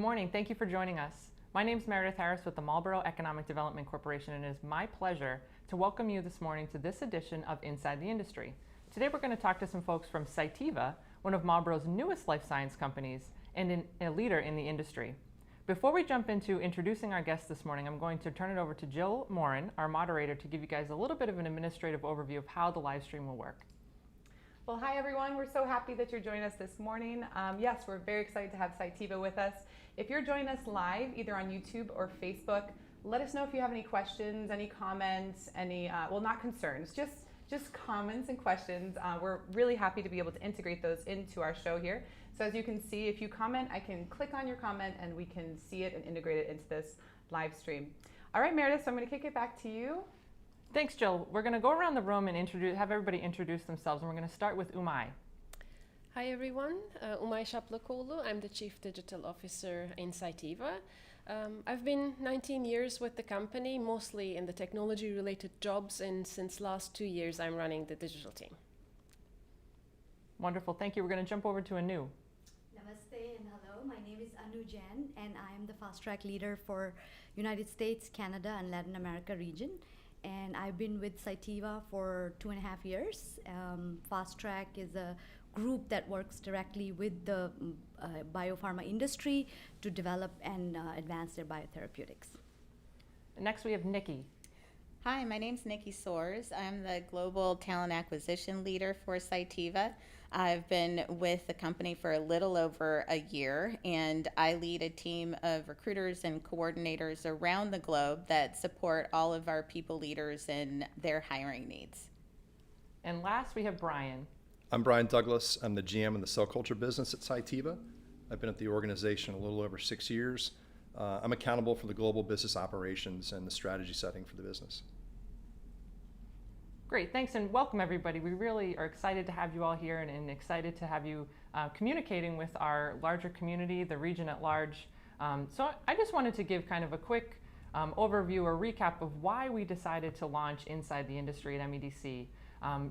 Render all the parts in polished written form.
morning. Thank you for joining us. My name is Meredith Harris with the Marlborough Economic Development Corporation, and it is my pleasure to welcome you this morning to this edition of Inside the Industry. Today we're going to talk to some folks from Cytiva, one of Marlborough's newest life science companies and a leader in the industry. Before we jump into introducing our guests this morning, I'm going to turn it over to Jill Morin, our moderator, to give you guys a little bit of an administrative overview of how the live stream will work. Well, hi everyone. We're so happy that you're joining us this morning. Yes, we're very excited to have Cytiva with us. If you're joining us live, either on YouTube or Facebook, let us know if you have any questions, any comments, any, well, not concerns, just comments and questions. We're really happy to be able to integrate those into our show here. So as you can see, if you comment, I can click on your comment and we can see it and integrate it into this live stream. All right, Meredith, so I'm going to kick it back to you. Thanks, Jill. We're going to go around the room and have everybody introduce themselves, and we're going to start with Umay. Hi everyone, Umay Saplakoglu. I'm the Chief Digital Officer in Cytiva. I've been 19 years with the company, mostly in the technology-related jobs, and since last 2 years I'm running the digital team. Wonderful, thank you. We're going to jump over to Annu. Namaste and hello, my name is Annu Jain and I am the Fast Track Leader for United States, Canada and Latin America region. And I've been with Cytiva for 2.5 years. Fast Track is a group that works directly with the biopharma industry to develop and advance their biotherapeutics. Next we have Nikki. Hi, my name's Nikki Soares. I'm the Global Talent Acquisition Leader for Cytiva. I've been with the company for a little over a year, and I lead a team of recruiters and coordinators around the globe that support all of our people leaders in their hiring needs. And last we have Brian. I'm Brian Douglas. I'm the GM in the cell culture business at Cytiva. I've been at the organization a little over 6 years. I'm accountable for the global business operations and the strategy setting for the business. Great, thanks and welcome everybody. We really are excited to have you all here and excited to have you communicating with our larger community, the region at large. So I just wanted to give kind of a quick overview or recap of why we decided to launch Inside the Industry at MEDC.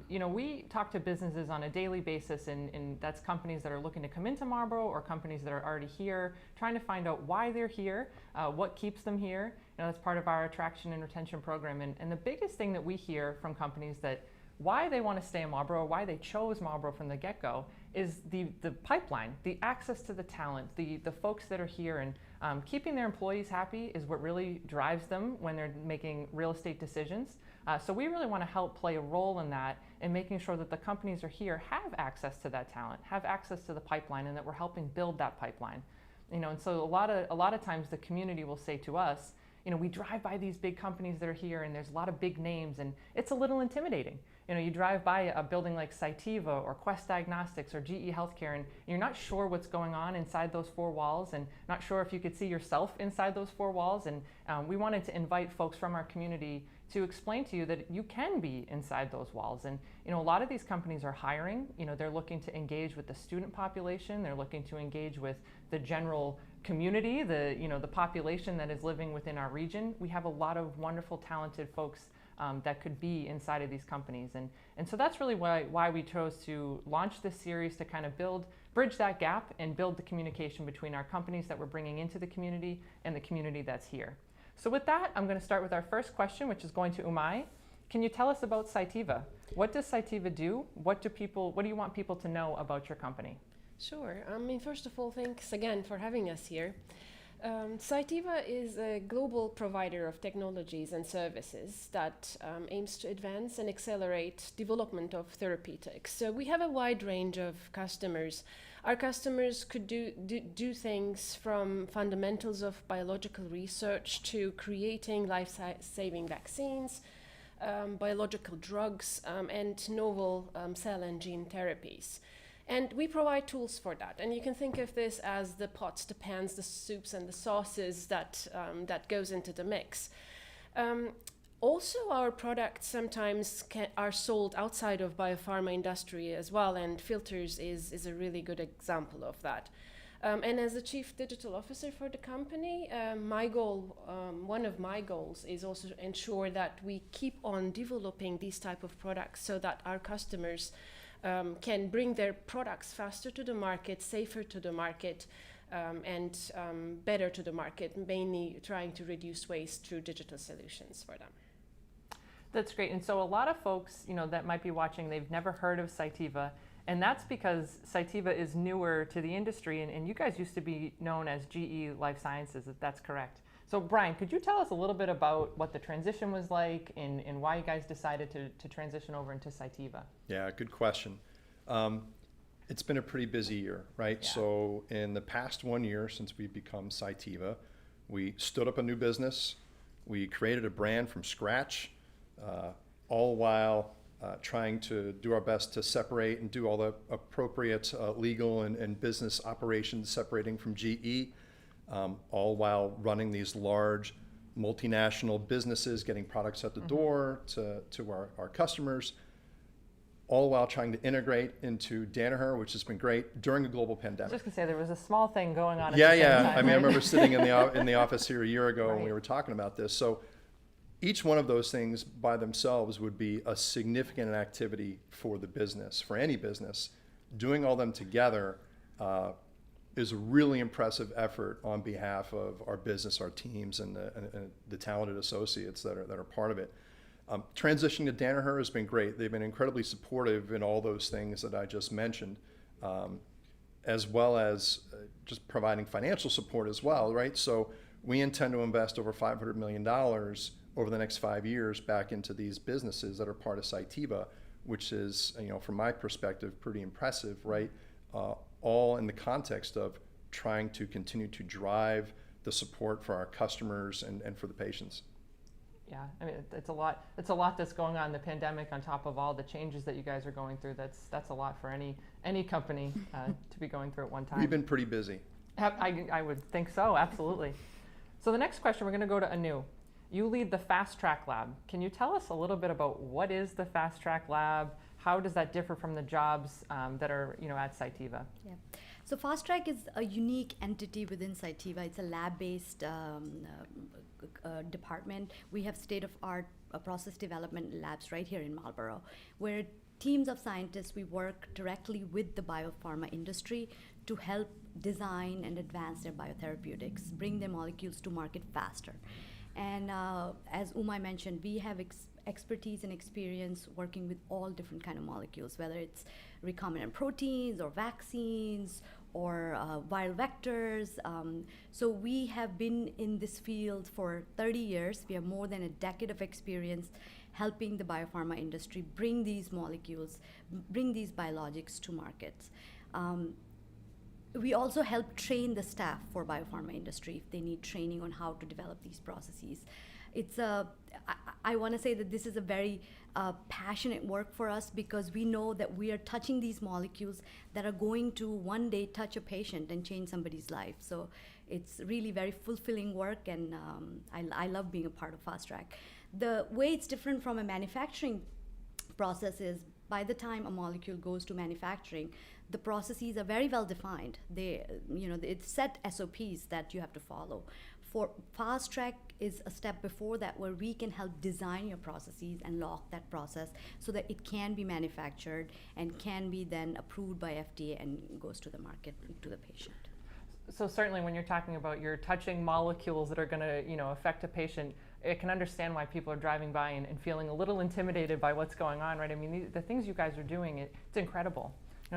We talk to businesses on a daily basis, and that's companies that are looking to come into Marlborough or companies that are already here, trying to find out why they're here, what keeps them here. That's part of our attraction and retention program. And the biggest thing that we hear from companies that why they want to stay in Marlborough, why they chose Marlborough from the get-go, is the pipeline, the access to the talent, the folks that are here, and keeping their employees happy is what really drives them when they're making real estate decisions. So we really want to help play a role in that and making sure that the companies are here have access to that talent, have access to the pipeline, and that we're helping build that pipeline. And so a lot of times the community will say to us, we drive by these big companies that are here and there's a lot of big names and it's a little intimidating. You drive by a building like Cytiva or Quest Diagnostics or GE Healthcare and you're not sure what's going on inside those four walls and not sure if you could see yourself inside those four walls. And we wanted to invite folks from our community to explain to you that you can be inside those walls. And a lot of these companies are hiring. They're looking to engage with the student population. They're looking to engage with the general community, the population that is living within our region. We have a lot of wonderful, talented folks that could be inside of these companies. And so that's really why we chose to launch this series, to kind of bridge that gap and build the communication between our companies that we're bringing into the community and the community that's here. So with that, I'm going to start with our first question, which is going to Umay. Can you tell us about Cytiva? What does Cytiva do? What do you want people to know about your company? Sure. First of all, thanks again for having us here. Cytiva is a global provider of technologies and services that aims to advance and accelerate development of therapeutics. So we have a wide range of customers. Our customers could do things from fundamentals of biological research to creating life-saving vaccines, biological drugs, and novel cell and gene therapies. And we provide tools for that. And you can think of this as the pots, the pans, the soups, and the sauces that goes into the mix. Also, our products sometimes are sold outside of biopharma industry as well, and filters is a really good example of that. And as the Chief Digital Officer for the company, one of my goals is also to ensure that we keep on developing these type of products so that our customers can bring their products faster to the market, safer to the market, and better to the market, mainly trying to reduce waste through digital solutions for them. That's great. And so a lot of folks, that might be watching, they've never heard of Cytiva, and that's because Cytiva is newer to the industry, and you guys used to be known as GE Life Sciences, if that's correct. So Brian, could you tell us a little bit about what the transition was like and why you guys decided to transition over into Cytiva? Yeah, good question. It's been a pretty busy year, right? Yeah. So in the past 1 year since we've become Cytiva, we stood up a new business, we created a brand from scratch, all while trying to do our best to separate and do all the appropriate legal and business operations separating from GE, all while running these large multinational businesses, getting products at the door to our customers, all while trying to integrate into Danaher, which has been great during a global I pandemic. was just going to say, there was a small thing going on at Yeah, the same yeah. time, I mean, I right? remember sitting in the office here a year ago when we Right. were talking about this. So each one of those things by themselves would be a significant activity for the business, for any business. Doing all them together is a really impressive effort on behalf of our business, our teams, and the talented associates that are part of it. Transitioning to Danaher has been great. They've been incredibly supportive in all those things that I just mentioned, as well as just providing financial support as well, right? So we intend to invest over $500 million over the next 5 years back into these businesses that are part of Cytiva, which is, from my perspective, pretty impressive, right? All in the context of trying to continue to drive the support for our customers and for the patients. Yeah, I mean, it's a lot that's going on, the pandemic on top of all the changes that you guys are going through. That's a lot for any company to be going through at one time. We've been pretty busy. I would think so, absolutely. So the next question, we're going to go to Annu. You lead the Fast Track Lab. Can you tell us a little bit about what is the Fast Track Lab? How does that differ from the jobs that are at Cytiva? Yeah. So Fast Track is a unique entity within Cytiva. It's a lab-based department. We have state-of-art process development labs right here in Marlborough, where teams of scientists, we work directly with the biopharma industry to help design and advance their biotherapeutics, bring their molecules to market faster. And as Umay mentioned, we have expertise and experience working with all different kind of molecules, whether it's recombinant proteins or vaccines or viral vectors. So we have been in this field for 30 years. We have more than a decade of experience helping the biopharma industry bring these molecules, bring these biologics to markets. We also help train the staff for biopharma industry if they need training on how to develop these processes. I want to say that this is a very passionate work for us because we know that we are touching these molecules that are going to one day touch a patient and change somebody's life. So it's really very fulfilling work, and I love being a part of Fast Track. The way it's different from a manufacturing process is by the time a molecule goes to manufacturing, the processes are very well defined. It's set SOPs that you have to follow. For Fast Track is a step before that, where we can help design your processes and lock that process so that it can be manufactured and can be then approved by FDA and goes to the market, to the patient. So certainly when you're talking about you're touching molecules that are going to affect a patient, I can understand why people are driving by and feeling a little intimidated by what's going on, right? I mean, the things you guys are doing, it's incredible.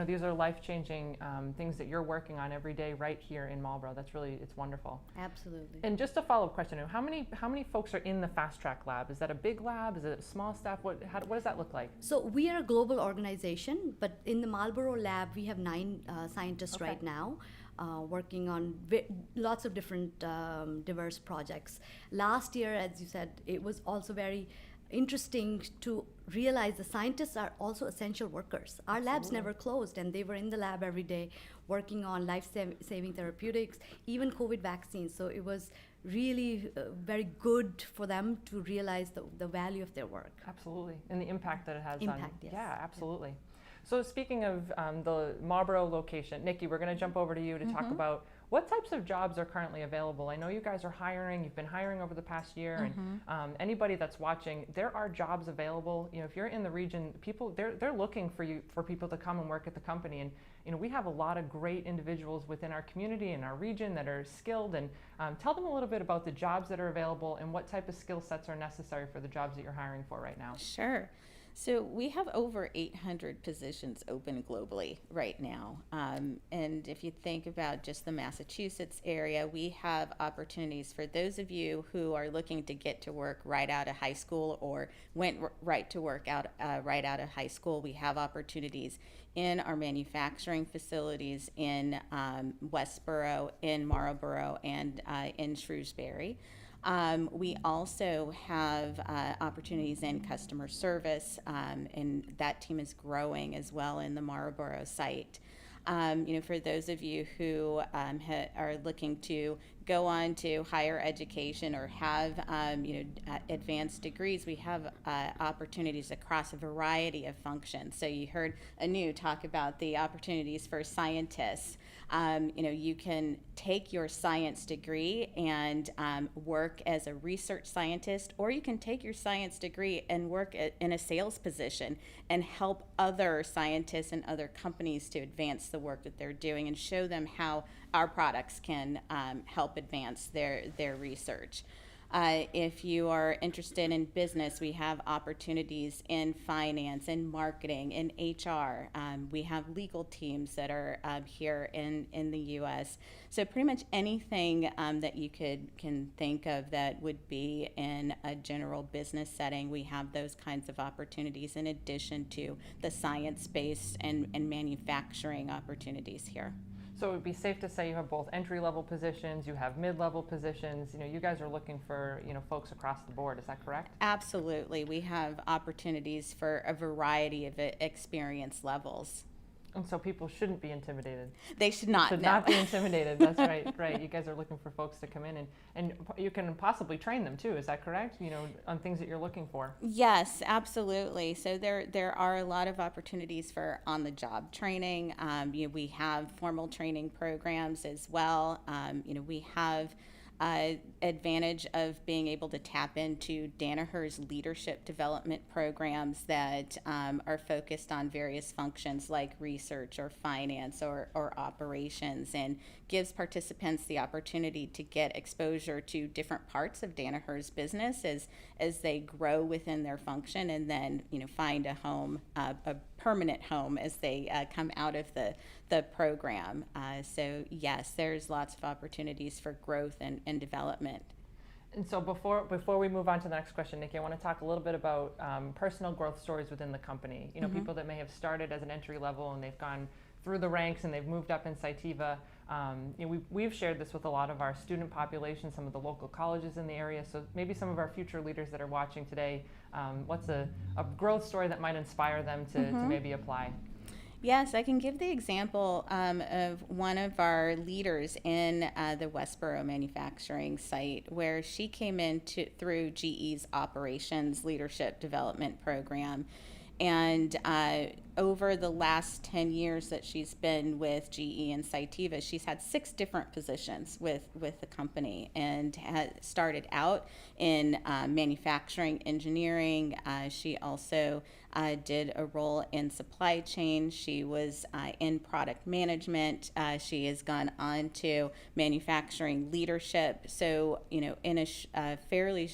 These are life-changing things that you're working on every day right here in Marlborough. It's wonderful. Absolutely. And just a follow-up question, how many folks are in the Fast Track Lab? Is that a big lab? Is it a small staff? What does that look like? So we are a global organization, but in the Marlborough lab, we have 9 scientists Okay. right now. Working on lots of different diverse projects. Last year, as you said, it was also very interesting to realize the scientists are also essential workers. Our labs never closed, and they were in the lab every day working on life-saving therapeutics, even COVID vaccines. So it was really very good for them to realize the value of their work. Absolutely, and the impact that it has on. Impact, yes. Yeah, absolutely. Yeah. So speaking of the Marlborough location, Nikki, we're going to jump over to you to talk about what types of jobs are currently available? I know you guys are hiring, you've been hiring over the past year, and anybody that's watching, there are jobs available. You know, if you're in the region, people, they're looking for people to come and work at the company. And you know, we have a lot of great individuals within our community and our region that are skilled, and tell them a little bit about the jobs that are available and what type of skill sets are necessary for the jobs that you're hiring for right now. Sure. So we have over 800 positions open globally right now. And if you think about just the Massachusetts area, we have opportunities for those of you who are looking to get to work right out of high school or went right to work right out of high school. We have opportunities in our manufacturing facilities in Westboro, in Marlborough, and in Shrewsbury. We also have opportunities in customer service, and that team is growing as well in the Marlborough site. You know, for those of you who are looking to go on to higher education or have advanced degrees, we have opportunities across a variety of functions. So you heard Annu talk about the opportunities for scientists. You can take your science degree and work as a research scientist, or you can take your science degree and work in a sales position and help other scientists and other companies to advance the work that they're doing and show them how our products can help advance their research. If you are interested in business, we have opportunities in finance, in marketing, in HR. We have legal teams that are here in the U.S. So pretty much anything that you can think of that would be in a general business setting, we have those kinds of opportunities in addition to the science-based and manufacturing opportunities here. So it would be safe to say you have both entry-level positions, you have mid-level positions. You know, you guys are looking for, you know, folks across the board. Is that correct? Absolutely. We have opportunities for a variety of experience levels. And so people shouldn't be intimidated. They should not. Should not be intimidated. That's right. Right. You guys are looking for folks to come in, and you can possibly train them too. Is that correct? You know, on things that you're looking for. Yes, absolutely. So there are a lot of opportunities for on-the-job training. We have formal training programs as well. We have advantage of being able to tap into Danaher's leadership development programs that are focused on various functions like research or finance or operations, and gives participants the opportunity to get exposure to different parts of Danaher's business as they grow within their function, and then find a home, a permanent home as they come out of the program. So yes, there's lots of opportunities for growth and development. And so before we move on to the next question, Nikki, I want to talk a little bit about personal growth stories within the company. You know, people that may have started as an entry level and they've gone through the ranks and they've moved up in Cytiva. We've shared this with a lot of our student population, some of the local colleges in the area. So maybe some of our future leaders that are watching today, what's a growth story that might inspire them to maybe apply? Yes, I can give the example of one of our leaders in the Westboro manufacturing site, where she came in through GE's operations leadership development program. And over the last 10 years that she's been with GE and Cytiva, she's had 6 different positions with the company, and had started out in manufacturing engineering. She also did a role in supply chain. She was in product management. She has gone on to manufacturing leadership. So, in a fairly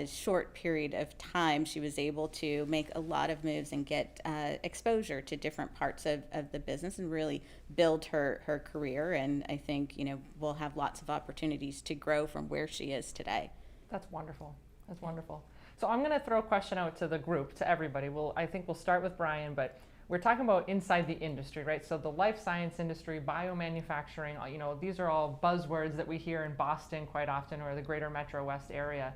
short period of time, she was able to make a lot of moves and get exposure to different parts of the business and really build her career. And I think, we'll have lots of opportunities to grow from where she is today. That's wonderful. That's wonderful. So I'm going to throw a question out to the group, to everybody. I think we'll start with Brian, but we're talking about inside the industry, right? So the life science industry, biomanufacturing, these are all buzzwords that we hear in Boston quite often, or the greater Metro West area.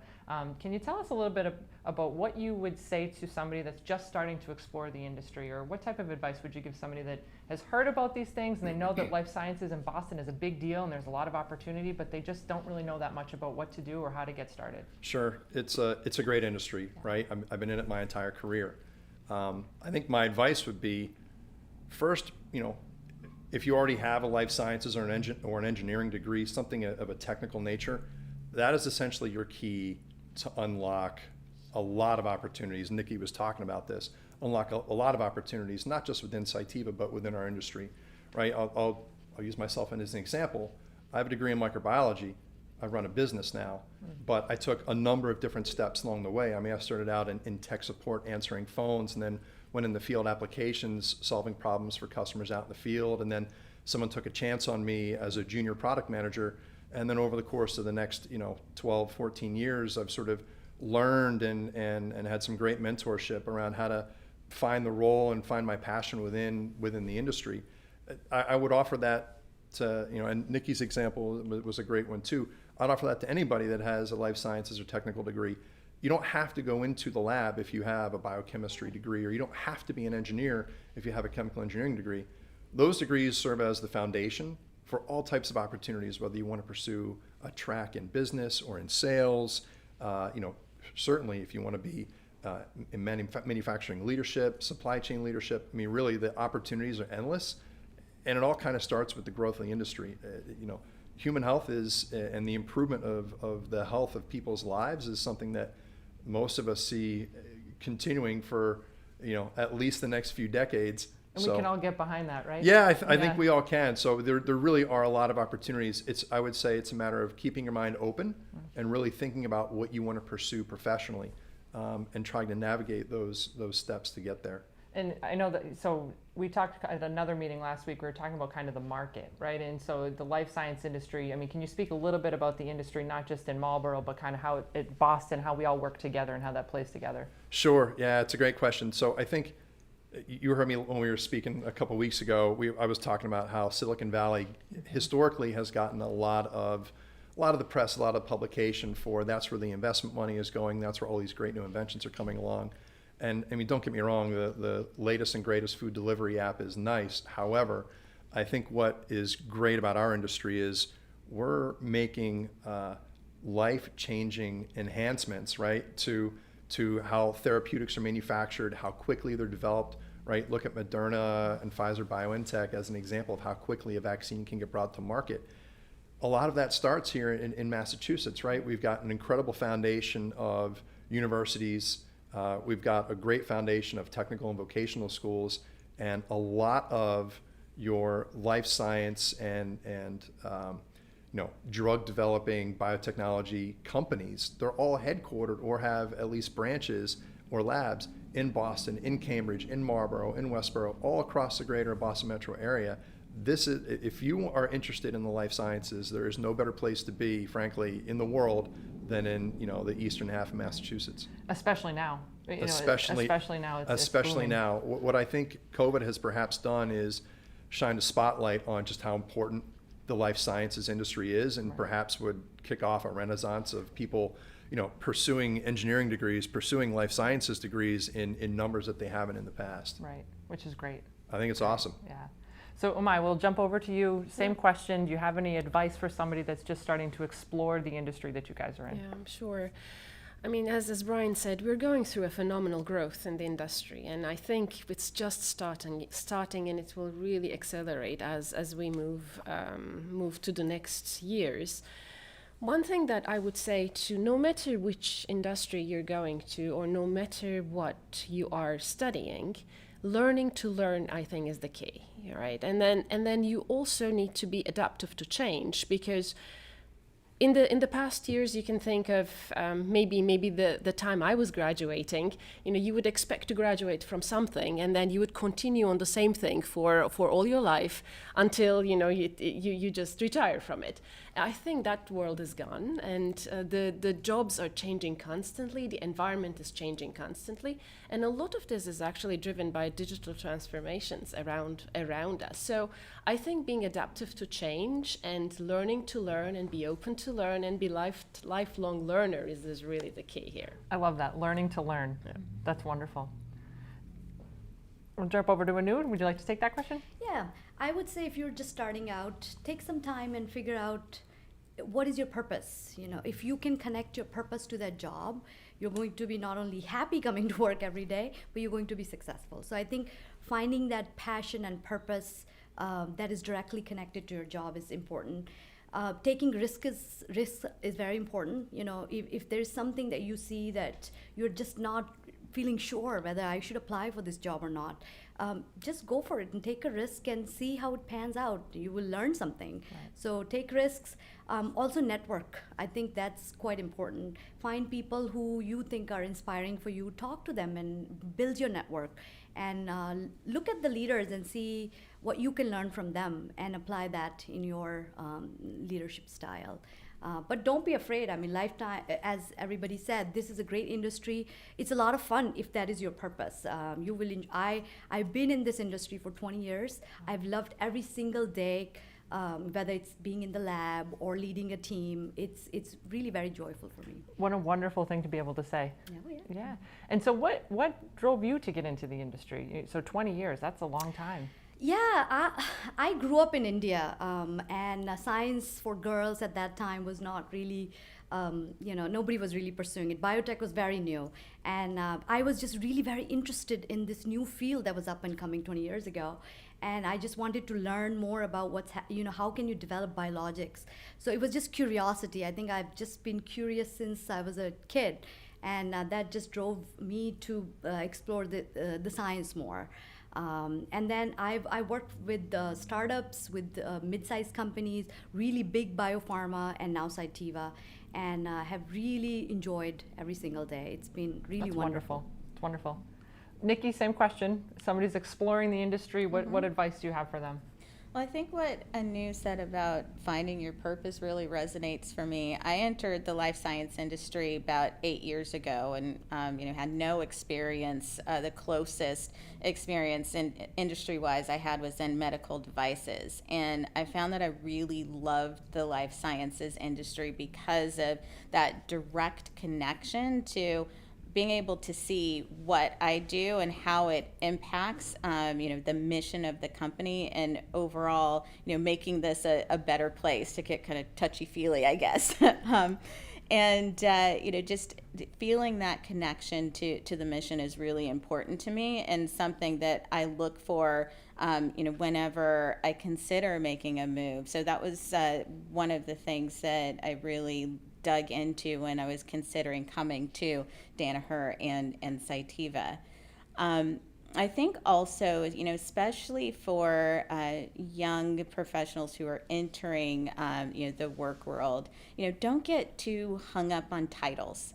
Can you tell us a little bit about what you would say to somebody that's just starting to explore the industry, or what type of advice would you give somebody that has heard about these things and they know that life sciences in Boston is a big deal and there's a lot of opportunity, but they just don't really know that much about what to do or how to get started? Sure, it's a great industry, right? I've been in it my entire career. I think my advice would be, first, if you already have a life sciences or an engineering degree, something of a technical nature, that is essentially your key to unlock a lot of opportunities. Nikki was talking about this. Unlock a lot of opportunities, not just within Cytiva, but within our industry, right? I'll use myself as an example. I have a degree in microbiology. I run a business now, but I took a number of different steps along the way. I mean, I started out in tech support, answering phones, and then went in the field applications, solving problems for customers out in the field. And then someone took a chance on me as a junior product manager. And then over the course of the next, 12, 14 years, I've sort of learned and had some great mentorship around how to find the role and find my passion within the industry. I would offer that to, and Nikki's example was a great one too. I'd offer that to anybody that has a life sciences or technical degree. You don't have to go into the lab if you have a biochemistry degree, or you don't have to be an engineer if you have a chemical engineering degree. Those degrees serve as the foundation for all types of opportunities, whether you want to pursue a track in business or in sales. Certainly if you want to be in manufacturing leadership, supply chain leadership. I mean, really the opportunities are endless, and it all kind of starts with the growth of the industry. Human health is, and the improvement of the health of people's lives is something that most of us see continuing for, at least the next few decades. And we can all get behind that, right? Yeah, I think we all can. So there really are a lot of opportunities. I would say it's a matter of keeping your mind open and really thinking about what you want to pursue professionally, and trying to navigate those steps to get there. And I know that, so we talked at another meeting last week, we were talking about kind of the market, right? And so the life science industry, I mean, can you speak a little bit about the industry, not just in Marlborough, but kind of how Boston, how we all work together and how that plays together? Sure, yeah, it's a great question. So I think you heard me when we were speaking a couple weeks ago, I was talking about how Silicon Valley historically has gotten a lot of the press, a lot of publication for that's where the investment money is going, that's where all these great new inventions are coming along. And I mean, don't get me wrong, the latest and greatest food delivery app is nice. However, I think what is great about our industry is we're making life-changing enhancements, right, to how therapeutics are manufactured, how quickly they're developed, right? Look at Moderna and Pfizer BioNTech as an example of how quickly a vaccine can get brought to market. A lot of that starts here in Massachusetts, right? We've got an incredible foundation of universities. We've got a great foundation of technical and vocational schools, and a lot of your life science and drug developing biotechnology companies, they're all headquartered or have at least branches or labs in Boston, in Cambridge, in Marlborough, in Westborough, all across the greater Boston metro area. This is, if you are interested in the life sciences, there is no better place to be, frankly, in the world than in the eastern half of Massachusetts. Especially now. Especially now. Especially now. What I think COVID has perhaps done is shine a spotlight on just how important the life sciences industry is, and perhaps would kick off a renaissance of people, pursuing engineering degrees, pursuing life sciences degrees in numbers that they haven't in the past. Right, which is great. I think it's awesome. Yeah. So Umay, we'll jump over to you. Same question. Do you have any advice for somebody that's just starting to explore the industry that you guys are in? Yeah, I'm sure. I mean, as Brian said, we're going through a phenomenal growth in the industry, and I think it's just starting, and it will really accelerate as we move to the next years. One thing that I would say to no matter which industry you're going to, or no matter what you are studying, learning to learn, I think, is the key, right? And then you also need to be adaptive to change, because in the past years, you can think of maybe the time I was graduating. You would expect to graduate from something, and then you would continue on the same thing for all your life until you just retire from it. I think that world is gone, and the jobs are changing constantly. The environment is changing constantly, and a lot of this is actually driven by digital transformations around us. So I think being adaptive to change and learning to learn and be open to learn and be lifelong learner is really the key here. I love that, learning to learn. Yeah. That's wonderful. We'll jump over to Annu. Would you like to take that question? Yeah, I would say if you're just starting out, take some time and figure out what is your purpose. If you can connect your purpose to that job, you're going to be not only happy coming to work every day, but you're going to be successful. So I think finding that passion and purpose that is directly connected to your job is important. Taking risk is very important. You know, if there's something that you see that you're just not feeling sure whether I should apply for this job or not, just go for it and take a risk and see how it pans out. You will learn something. Right. So take risks. Also network. I think that's quite important. Find people who you think are inspiring for you. Talk to them and build your network. And look at the leaders and see what you can learn from them and apply that in your leadership style. But don't be afraid. I mean, lifetime, as everybody said, this is a great industry. It's a lot of fun if that is your purpose. You will. I've been in this industry for 20 years. I've loved every single day, whether it's being in the lab or leading a team. It's really very joyful for me. What a wonderful thing to be able to say. Yeah. Yeah. And so what drove you to get into the industry? So 20 years, that's a long time. Yeah, I grew up in India, and science for girls at that time was not really, nobody was really pursuing it. Biotech was very new, and I was just really very interested in this new field that was up and coming 20 years ago. And I just wanted to learn more about how can you develop biologics. So it was just curiosity. I think I've just been curious since I was a kid, and that just drove me to explore the science more. And then I worked with startups, with mid-sized companies, really big biopharma, and now Cytiva, and have really enjoyed every single day. It's been really wonderful. It's wonderful. Nikki, same question. Somebody's exploring the industry. What advice do you have for them? Well, I think what Annu said about finding your purpose really resonates for me. I entered the life science industry about 8 years ago and had no experience. The closest experience industry-wise I had was in medical devices. And I found that I really loved the life sciences industry because of that direct connection to being able to see what I do and how it impacts, the mission of the company and overall, making this a better place, to get kind of touchy-feely, I guess. Just feeling that connection to the mission is really important to me and something that I look for, whenever I consider making a move. So that was one of the things that I really dug into when I was considering coming to Danaher and Cytiva. I think also, especially for young professionals who are entering, the work world, don't get too hung up on titles.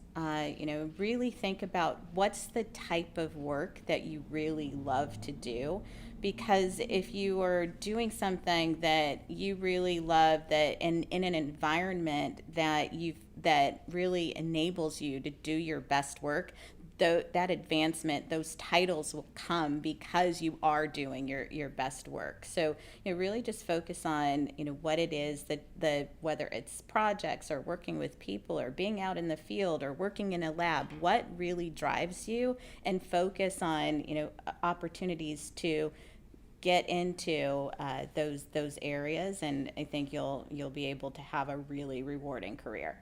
Really think about what's the type of work that you really love to do. Because if you are doing something that you really love, that in an environment that really enables you to do your best work, that advancement, those titles will come because you are doing your best work. So really just focus on what it is that whether it's projects or working with people or being out in the field or working in a lab, what really drives you, and focus on opportunities to get into those areas, and I think you'll be able to have a really rewarding career.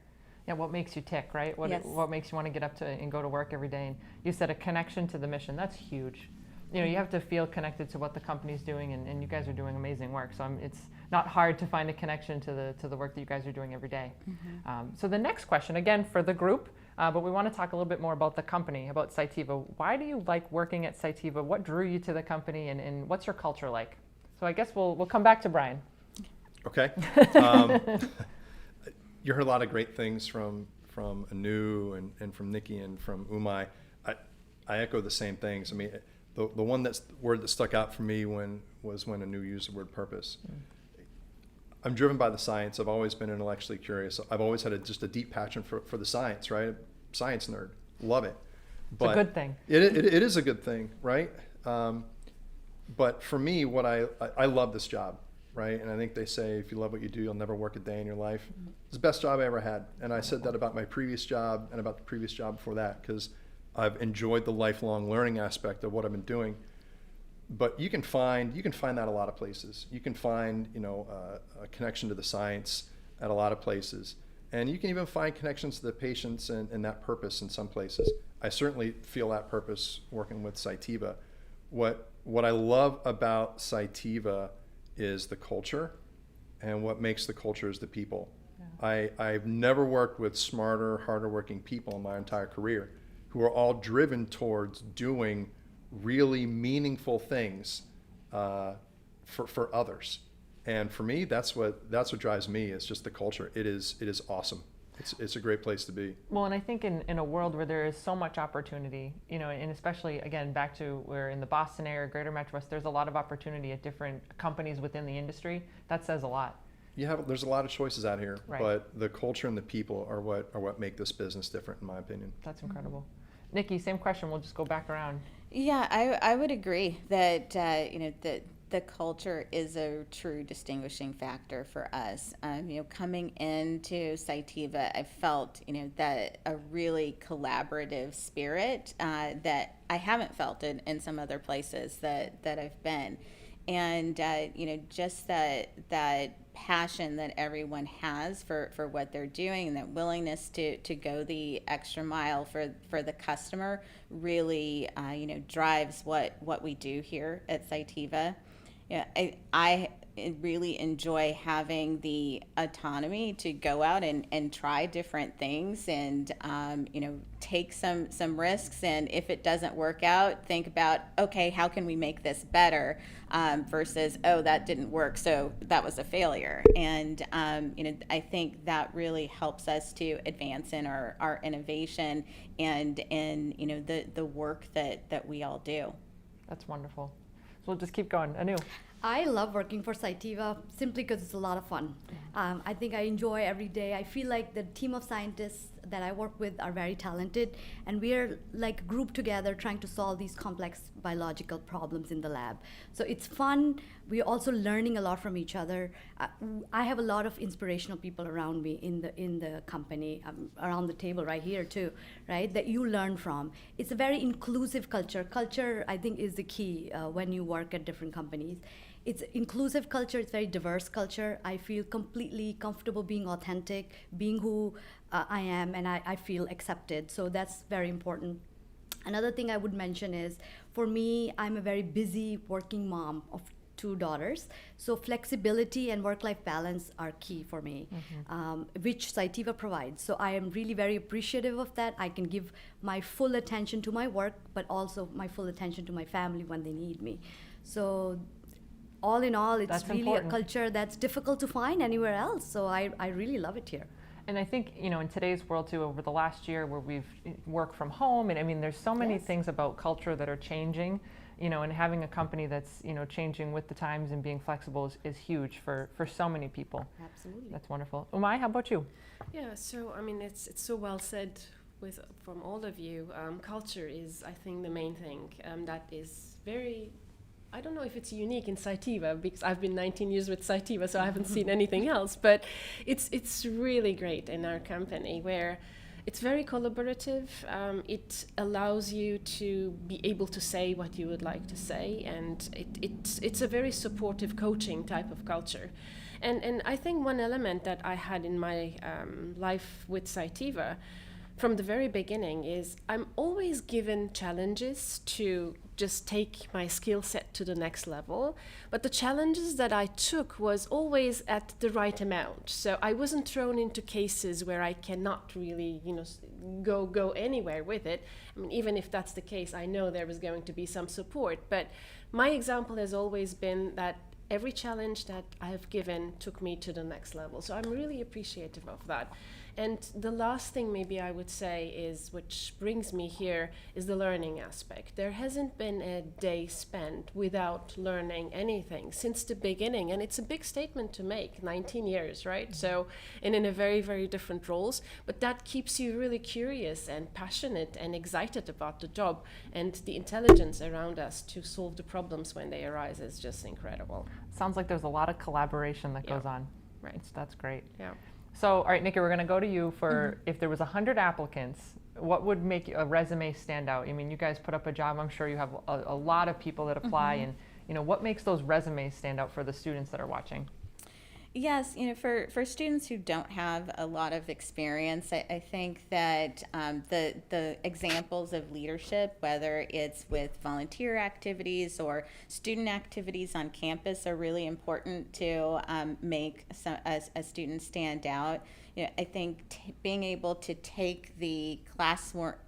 Yeah, what makes you tick, right? What makes you want to get up to and go to work every day? And you said a connection to the mission. That's huge. You have to feel connected to what the company's doing, and you guys are doing amazing work. So it's not hard to find a connection to the work that you guys are doing every day. Mm-hmm. So the next question, again for the group, but we want to talk a little bit more about the company, about Cytiva. Why do you like working at Cytiva? What drew you to the company, and what's your culture like? So I guess we'll come back to Brian. Okay. You heard a lot of great things from Annu and from Nikki and from Umay. I echo the same things. I mean, the word that stuck out for me was when Annu used the word purpose. I'm driven by the science. I've always been intellectually curious. I've always had just a deep passion for the science, right? Science nerd. Love it. But it's a good thing. It is a good thing, right? But for me, I love this job, right? And I think they say if you love what you do, you'll never work a day in your life. It's the best job I ever had. And I said that about my previous job and about the previous job before that, because I've enjoyed the lifelong learning aspect of what I've been doing. But you can find that a lot of places. You can find a connection to the science at a lot of places, and you can even find connections to the patients and that purpose in some places. I certainly feel that purpose working with Cytiva. What I love about Cytiva is the culture, and what makes the culture is the people. I've never worked with smarter, harder working people in my entire career who are all driven towards doing really meaningful things for others. And for me, that's what drives me. It's just the culture. It is awesome. It's a great place to be. Well, and I think in a world where there is so much opportunity, you know, and especially, again, back to where in the Boston area, greater Metro West, there's a lot of opportunity at different companies within the industry. That says a lot. There's a lot of choices out here, Right. but the culture and the people are what make this business different, in my opinion. That's incredible. Nikki, same question. We'll just go back around. Yeah, I would agree that that the culture is a true distinguishing factor for us. Coming into Cytiva, I felt that a really collaborative spirit that I haven't felt in some other places that I've been, and just that passion that everyone has for what they're doing, and that willingness to go the extra mile for the customer really drives what we do here at Cytiva. Yeah, I really enjoy having the autonomy to go out and try different things, and take some risks, and if it doesn't work out, think about, okay, how can we make this better, versus, oh, that didn't work, so that was a failure. And I think that really helps us to advance in our innovation and in the work that we all do. That's wonderful. So we'll just keep going. Anu. I love working for Cytiva simply because it's a lot of fun. I think I enjoy every day. I feel like the team of scientists that I work with are very talented, and we are like grouped together trying to solve these complex biological problems in the lab. So it's fun. We're also learning a lot from each other. I have a lot of inspirational people around me in the company, around the table right here too, right, that you learn from. It's a very inclusive culture. Culture, I think, is the key when you work at different companies. It's inclusive culture, it's very diverse culture. I feel completely comfortable being authentic, being who I am, and I feel accepted. So that's very important. Another thing I would mention is, for me, I'm a very busy working mom of 2 daughters. So flexibility and work-life balance are key for me, which Cytiva provides. So I am really very appreciative of that. I can give my full attention to my work, but also my full attention to my family when they need me. So all in all, it's really important. A culture that's difficult to find anywhere else. So I really love it here. And I think, in today's world too, over the last year where we've worked from home, and I mean, there's so many things about culture that are changing, and having a company that's, changing with the times and being flexible is huge for so many people. Absolutely. That's wonderful. Umay, how about you? Yeah, so I mean, it's so well said from all of you. Culture is, I think, the main thing that is very, I don't know if it's unique in Cytiva, because I've been 19 years with Cytiva, so I haven't seen anything else, but it's really great in our company, where it's very collaborative. It allows you to be able to say what you would like to say, and it's a very supportive coaching type of culture. And I think one element that I had in my life with Cytiva from the very beginning is I'm always given challenges to just take my skill set to the next level, but the challenges that I took was always at the right amount. So I wasn't thrown into cases where I cannot really, go anywhere with it. I mean, even if that's the case, I know there was going to be some support, but my example has always been that every challenge that I have given took me to the next level. So I'm really appreciative of that. And the last thing maybe I would say is, which brings me here, is the learning aspect. There hasn't been a day spent without learning anything since the beginning. And it's a big statement to make, 19 years, right? Mm-hmm. So, and in a very, very different roles. But that keeps you really curious and passionate and excited about the job. And the intelligence around us to solve the problems when they arise is just incredible. Sounds like there's a lot of collaboration that goes on. Right. That's great. Yeah. So, all right, Nikki, we're going to go to you for if there was 100 applicants, what would make a resume stand out? I mean, you guys put up a job. I'm sure you have a lot of people that apply, and what makes those resumes stand out for the students that are watching? Yes, for students who don't have a lot of experience, I think that the examples of leadership, whether it's with volunteer activities or student activities on campus, are really important to make a student stand out. I think being able to take the classroom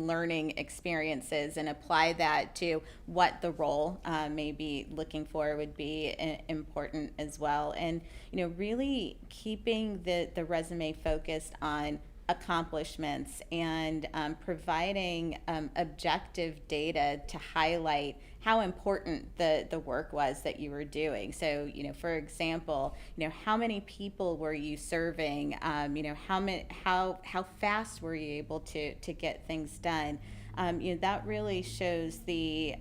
learning experiences and apply that to what the role may be looking for would be important as well. And really keeping the resume focused on accomplishments and providing objective data to highlight how important the work was that you were doing. So, for example, how many people were you serving? How fast were you able to get things done? That really shows the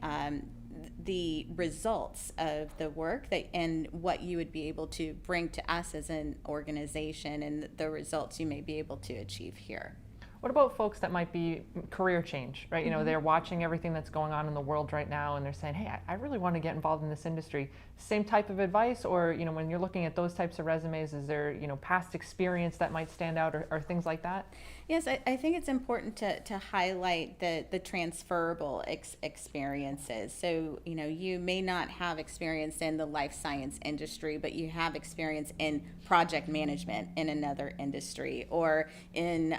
results of the work and what you would be able to bring to us as an organization and the results you may be able to achieve here. What about folks that might be career change, right? They're watching everything that's going on in the world right now and they're saying, hey, I really want to get involved in this industry. Same type of advice, or when you're looking at those types of resumes, is there past experience that might stand out or things like that? Yes, I think it's important to highlight the transferable experiences. So, you may not have experience in the life science industry, but you have experience in project management in another industry, or in,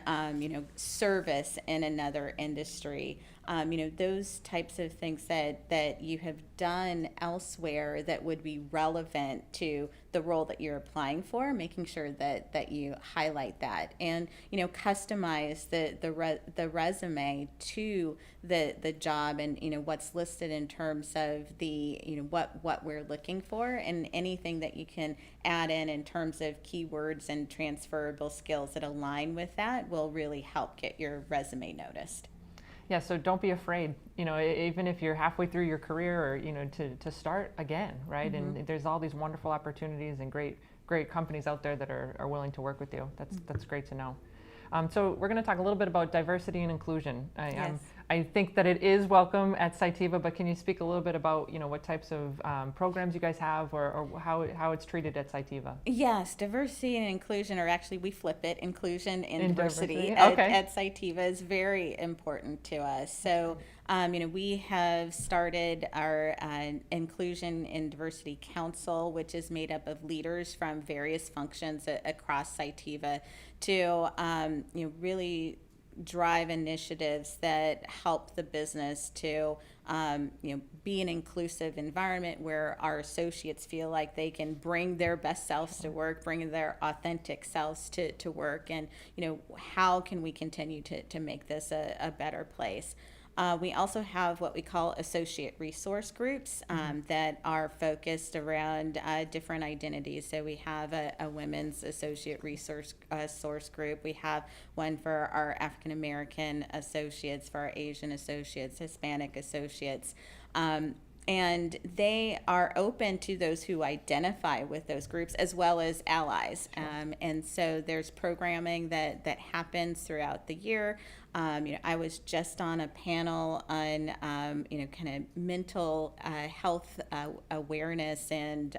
service in another industry. Those types of things that you have done elsewhere that would be relevant to the role that you're applying for, making sure that you highlight that and, customize the resume to the job and, what's listed in terms of the, what we're looking for, and anything that you can add in terms of keywords and transferable skills that align with that will really help get your resume noticed. Yeah, so don't be afraid, even if you're halfway through your career, or, to start again, right? Mm-hmm. And there's all these wonderful opportunities and great companies out there that are willing to work with you. That's great to know. So we're going to talk a little bit about diversity and inclusion. Yes. I think that it is welcome at Cytiva, but can you speak a little bit about what types of programs you guys have, or how it's treated at Cytiva? Yes, diversity and inclusion, or actually we flip it, inclusion and diversity okay. at Cytiva is very important to us. So we have started our Inclusion and Diversity Council, which is made up of leaders from various functions across Cytiva to really drive initiatives that help the business to be an inclusive environment where our associates feel like they can bring their best selves to work, bring their authentic selves to work, and how can we continue to make this a better place. We also have what we call associate resource groups that are focused around different identities. So we have a women's associate resource group. We have one for our African American associates, for our Asian associates, Hispanic associates. And they are open to those who identify with those groups as well as allies. And so there's programming that happens throughout the year. I was just on a panel on, kind of mental health awareness and,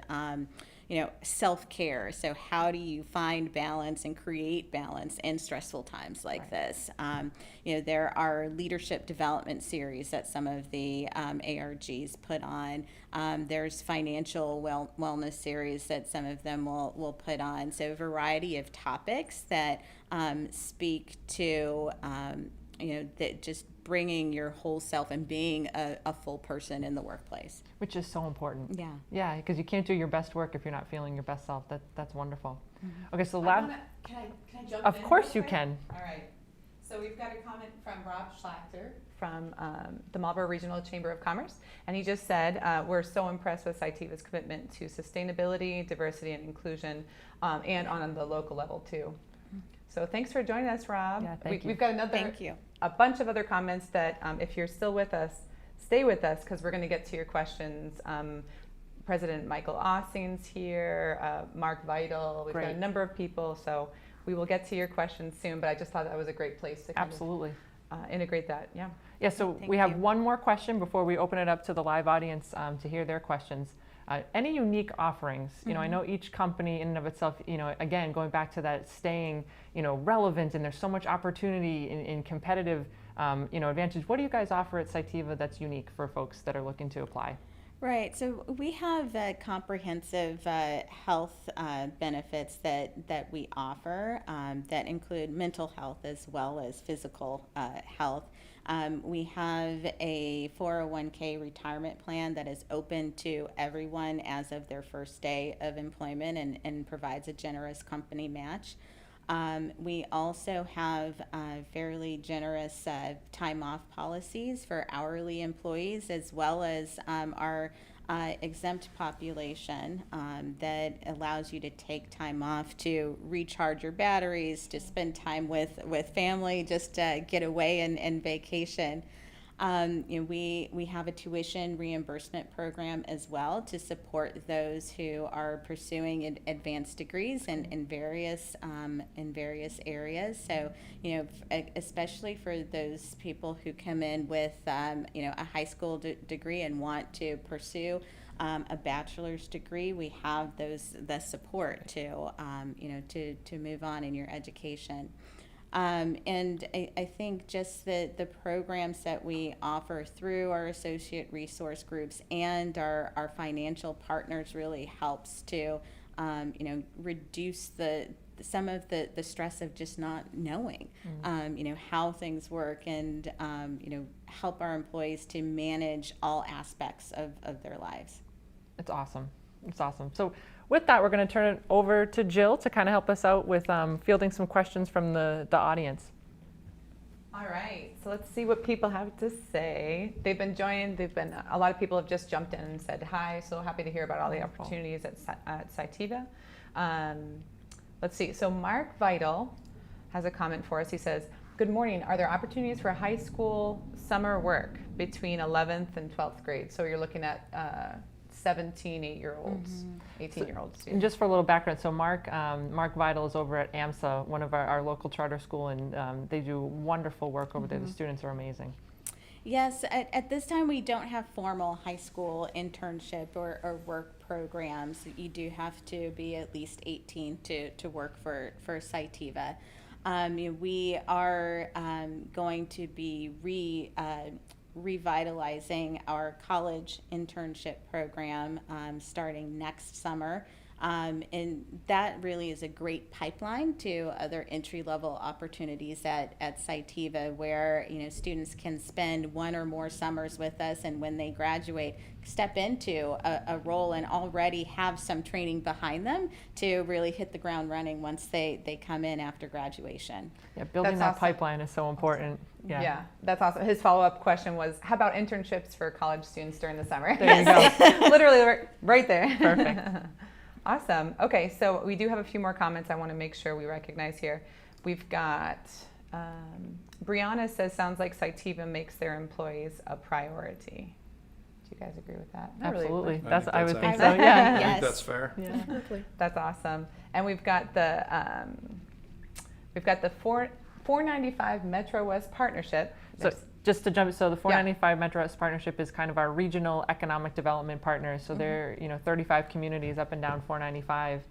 self-care. So how do you find balance and create balance in stressful times like this? There are leadership development series that some of the ARGs put on. There's financial wellness series that some of them will put on. So a variety of topics that speak to, that just bringing your whole self and being a full person in the workplace. Which is so important. Yeah. Yeah, because you can't do your best work if you're not feeling your best self. That's wonderful. Mm-hmm. Okay, so Can I jump in? Of course real you quick? can. All right. So we've got a comment from Rob Schlachter from the Marlborough Regional Chamber of Commerce, and he just said, we're so impressed with Cytiva's commitment to sustainability, diversity, and inclusion, and on the local level too. So thanks for joining us, Rob. Yeah, thank you. We've got a bunch of other comments that if you're still with us, stay with us, because we're going to get to your questions. President Michael Ossing's here, Mark Vital, we've got a number of people, so we will get to your questions soon, but I just thought that was a great place to kind of integrate that. Yeah, so we have one more question before we open it up to the live audience to hear their questions. any unique offerings. You know, I know each company in and of itself, you know, again, going back to that staying, you know, relevant, and there's so much opportunity in competitive, you know, advantage. What do you guys offer at Cytiva that's unique for folks that are looking to apply? Right. So we have comprehensive health benefits that we offer that include mental health as well as physical health. We have a 401k retirement plan that is open to everyone as of their first day of employment and provides a generous company match. We also have fairly generous time off policies for hourly employees, as well as our exempt population that allows you to take time off to recharge your batteries, to spend time with family, just get away and vacation. You know, we have a tuition reimbursement program as well to support those who are pursuing advanced degrees in various areas. So, you know, especially for those people who come in with you know, a high school degree and want to pursue a bachelor's degree, we have the support to you know, to move on in your education. And I think just the programs that we offer through our associate resource groups and our financial partners really helps to, you know, reduce some of the stress of just not knowing, you know, how things work, and, you know, help our employees to manage all aspects of their lives. It's awesome. It's awesome. So with that, we're going to turn it over to Jill to kind of help us out with fielding some questions from the audience. All right, so let's see what people have to say. They've been a lot of people have just jumped in and said hi. So happy to hear about all the opportunities at Cytiva. Let's see, so Mark Vital has a comment for us. He says, good morning, are there opportunities for high school summer work between 11th and 12th grade? So you're looking at 17, 8-year-olds, 18-year-olds. And just for a little background, so Mark Vital is over at AMSA, one of our local charter school, and they do wonderful work over there. The students are amazing. Yes, at this time we don't have formal high school internship or work programs. You do have to be at least 18 to work for Cytiva. You know, we are going to be revitalizing our college internship program starting next summer. And that really is a great pipeline to other entry-level opportunities at Cytiva, where, you know, students can spend one or more summers with us, and when they graduate, step into a role and already have some training behind them to really hit the ground running once they come in after graduation. Yeah, building That's that awesome. Pipeline is so important. Yeah, that's awesome. His follow-up question was, how about internships for college students during the summer? There you go. Literally right there. Perfect. Awesome. Okay, so we do have a few more comments I want to make sure we recognize here. We've got Brianna says, sounds like Cytiva makes their employees a priority. Do you guys agree with that? Not really. Absolutely. I would think think that's so. Yeah. I Yes. think that's fair. Yeah. Definitely. That's awesome. And we've got the 495 Metro West partnership. So just to jump, so the 495 Metro West Partnership is kind of our regional economic development partners. So they're, you know, 35 communities up and down 495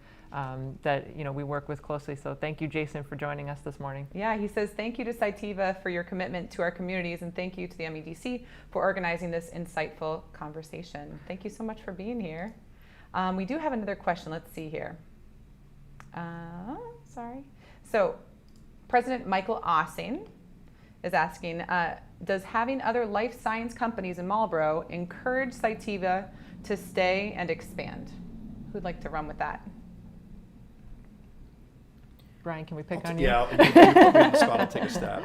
that, you know, we work with closely. So thank you, Jason, for joining us this morning. Yeah, he says, thank you to Cytiva for your commitment to our communities, and thank you to the MEDC for organizing this insightful conversation. Thank you so much for being here. We do have another question. Let's see here. Sorry. So President Michael Ossing is asking, does having other life science companies in Marlborough encourage Cytiva to stay and expand? Who'd like to run with that? Brian, can we pick on you? Yeah, you put me on the spot, I'll take a stab.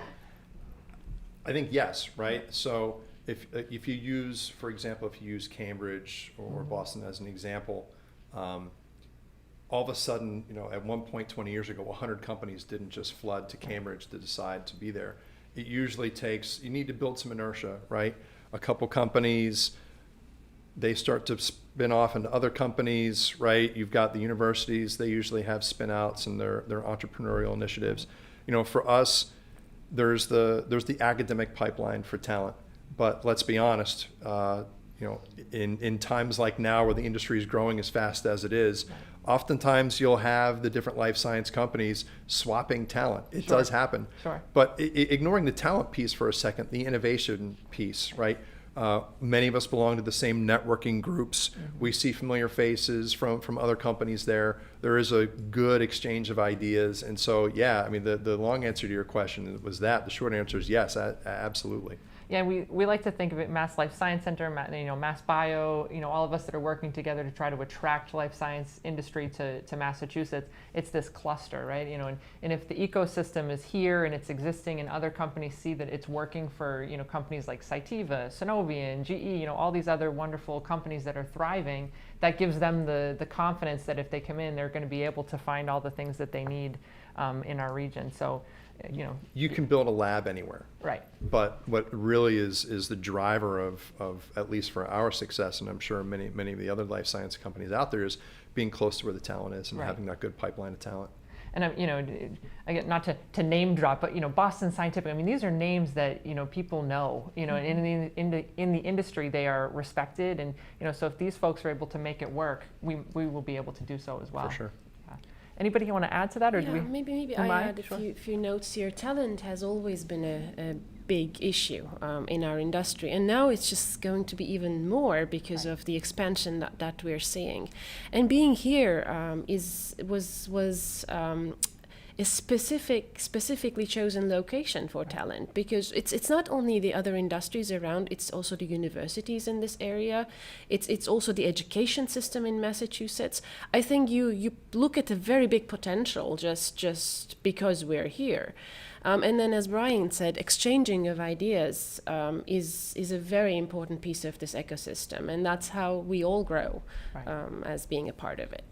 I think yes, right? So if you use, for example, if you use Cambridge or Boston as an example, all of a sudden, you know, at one point 20 years ago, 100 companies didn't just flood to Cambridge to decide to be there. It usually takes, you need to build some inertia, right? A couple companies, they start to spin off into other companies, right? You've got the universities, they usually have spin outs and their entrepreneurial initiatives. You know, for us, there's the academic pipeline for talent, but let's be honest, you know, in times like now where the industry is growing as fast as it is, oftentimes you'll have the different life science companies swapping talent. It does happen. Sure. But ignoring the talent piece for a second, the innovation piece, right? Many of us belong to the same networking groups. We see familiar faces from other companies there. There is a good exchange of ideas. And so, yeah, I mean, the long answer to your question was that. The short answer is yes, absolutely. Yeah, we like to think of it Mass Life Science Center, Mass Bio, all of us that are working together to try to attract life science industry to Massachusetts. It's this cluster, right? And if the ecosystem is here and it's existing and other companies see that it's working for, companies like Cytiva, Sanofi, GE, all these other wonderful companies that are thriving, that gives them the confidence that if they come in, they're going to be able to find all the things that they need in our region. So, you can build a lab anywhere. Right. But what really is the driver of at least for our success, and I'm sure many of the other life science companies out there, is being close to where the talent is and having that good pipeline of talent. And again, not to name drop, but Boston Scientific. I mean, these are names that people know. In the industry, they are respected, and so if these folks are able to make it work, we will be able to do so as well. For sure. Anybody want to add to that, or yeah, do we? Maybe Umay? I add a few notes here. Talent has always been a big issue in our industry, and now it's just going to be even more because of the expansion that we're seeing. And being here was a specifically chosen location for talent, because it's not only the other industries around, it's also the universities in this area. It's also the education system in Massachusetts. I think you look at a very big potential just because we're here. And then, as Brian said, exchanging of ideas is a very important piece of this ecosystem, and that's how we all grow as being a part of it.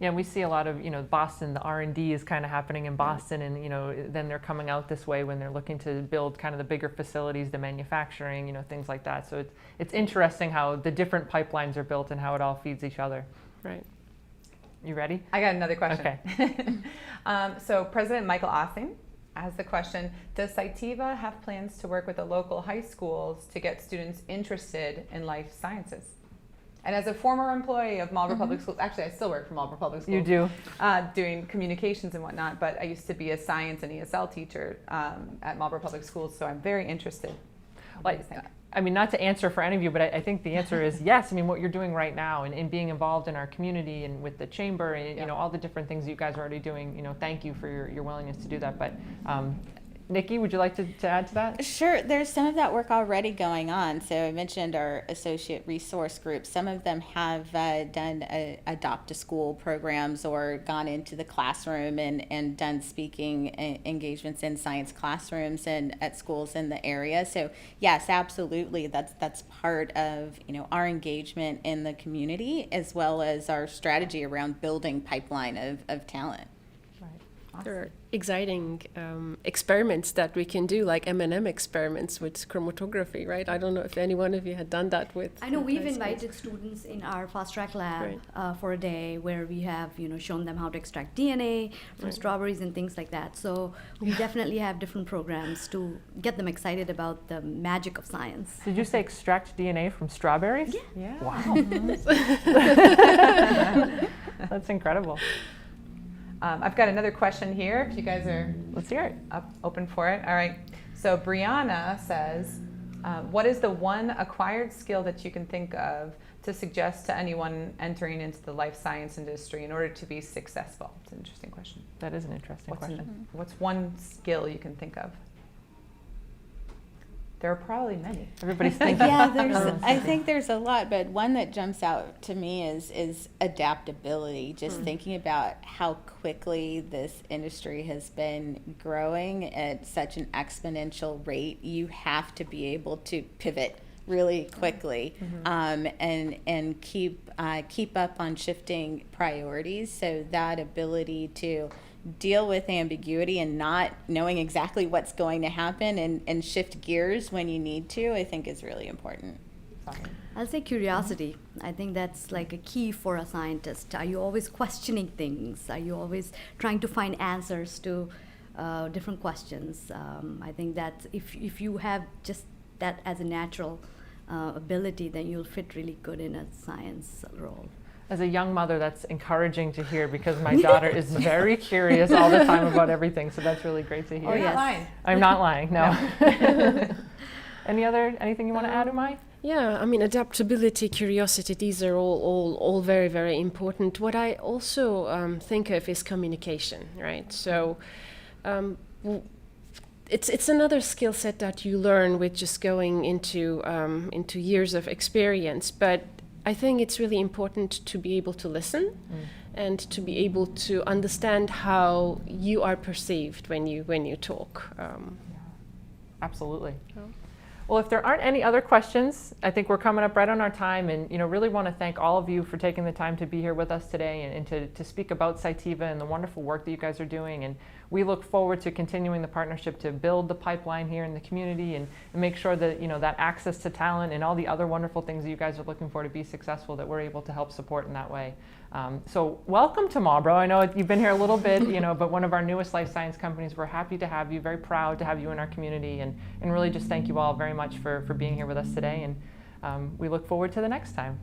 Yeah, we see a lot of, Boston, the R&D is kind of happening in Boston, and, then they're coming out this way when they're looking to build kind of the bigger facilities, the manufacturing, things like that. So it's interesting how the different pipelines are built and how it all feeds each other. Right. You ready? I got another question. Okay. So President Michael Ossing has the question, does Cytiva have plans to work with the local high schools to get students interested in life sciences? And as a former employee of Marlborough Public Schools, actually I still work for Marlborough Public Schools. You do. Doing communications and whatnot, but I used to be a science and ESL teacher at Marlborough Public Schools, so I'm very interested. Not to answer for any of you, but I think the answer is yes. What you're doing right now and being involved in our community and with the chamber and all the different things you guys are already doing, thank you for your willingness to do that. But Nikki, would you like to add to that? Sure. There's some of that work already going on. So I mentioned our associate resource group. Some of them have done adopt-a-school programs or gone into the classroom and done speaking engagements in science classrooms and at schools in the area. So yes, absolutely. That's part of our engagement in the community, as well as our strategy around building pipeline of talent. There are exciting experiments that we can do, like M&M experiments with chromatography, right? I don't know if any one of you had done that with. I know we've invited students in our fast track lab for a day where we have, shown them how to extract DNA from strawberries and things like that. So we definitely have different programs to get them excited about the magic of science. Did you say extract DNA from strawberries? Yeah. Wow. That's incredible. I've got another question here, if you guys are Let's hear it. open for it. All right. So Brianna says, what is the one acquired skill that you can think of to suggest to anyone entering into the life science industry in order to be successful? It's an interesting question. That is an interesting question. What's one skill you can think of? There are probably many. Everybody's thinking. Yeah, I think there's a lot, but one that jumps out to me is adaptability. Just thinking about how quickly this industry has been growing at such an exponential rate, you have to be able to pivot really quickly and keep up on shifting priorities. So that ability to deal with ambiguity and not knowing exactly what's going to happen and shift gears when you need to, I think is really important. I'll say curiosity. I think that's like a key for a scientist. Are you always questioning things? Are you always trying to find answers to different questions? I think that if you have just that as a natural ability, then you'll fit really good in a science role. As a young mother, that's encouraging to hear because my daughter is very curious all the time about everything. So that's really great to hear. Oh, yes. yes. Lying. I'm not lying, no. Anything you want to add, Umay? Yeah, I mean, adaptability, curiosity, these are all very, very important. What I also think of is communication, right? So it's another skill set that you learn with just going into years of experience. But I think it's really important to be able to listen and to be able to understand how you are perceived when you talk. Absolutely. Well, if there aren't any other questions, I think we're coming up right on our time, and really want to thank all of you for taking the time to be here with us today and to speak about Cytiva and the wonderful work that you guys are doing. And we look forward to continuing the partnership to build the pipeline here in the community and make sure that that access to talent and all the other wonderful things that you guys are looking for to be successful, that we're able to help support in that way. So welcome to Marlborough. I know you've been here a little bit, but one of our newest life science companies. We're happy to have you, very proud to have you in our community, and really just thank you all very much for being here with us today. And we look forward to the next time.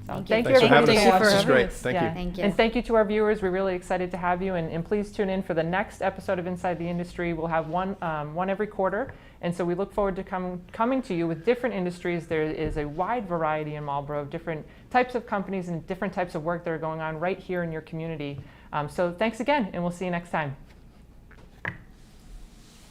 So thank you Thanks for having everybody. us. This is great. Thank you. Thank you. And thank you to our viewers. We're really excited to have you. And please tune in for the next episode of Inside the Industry. We'll have one every quarter. And so we look forward to coming to you with different industries. There is a wide variety in Marlborough of different types of companies and different types of work that are going on right here in your community. So thanks again, and we'll see you next time.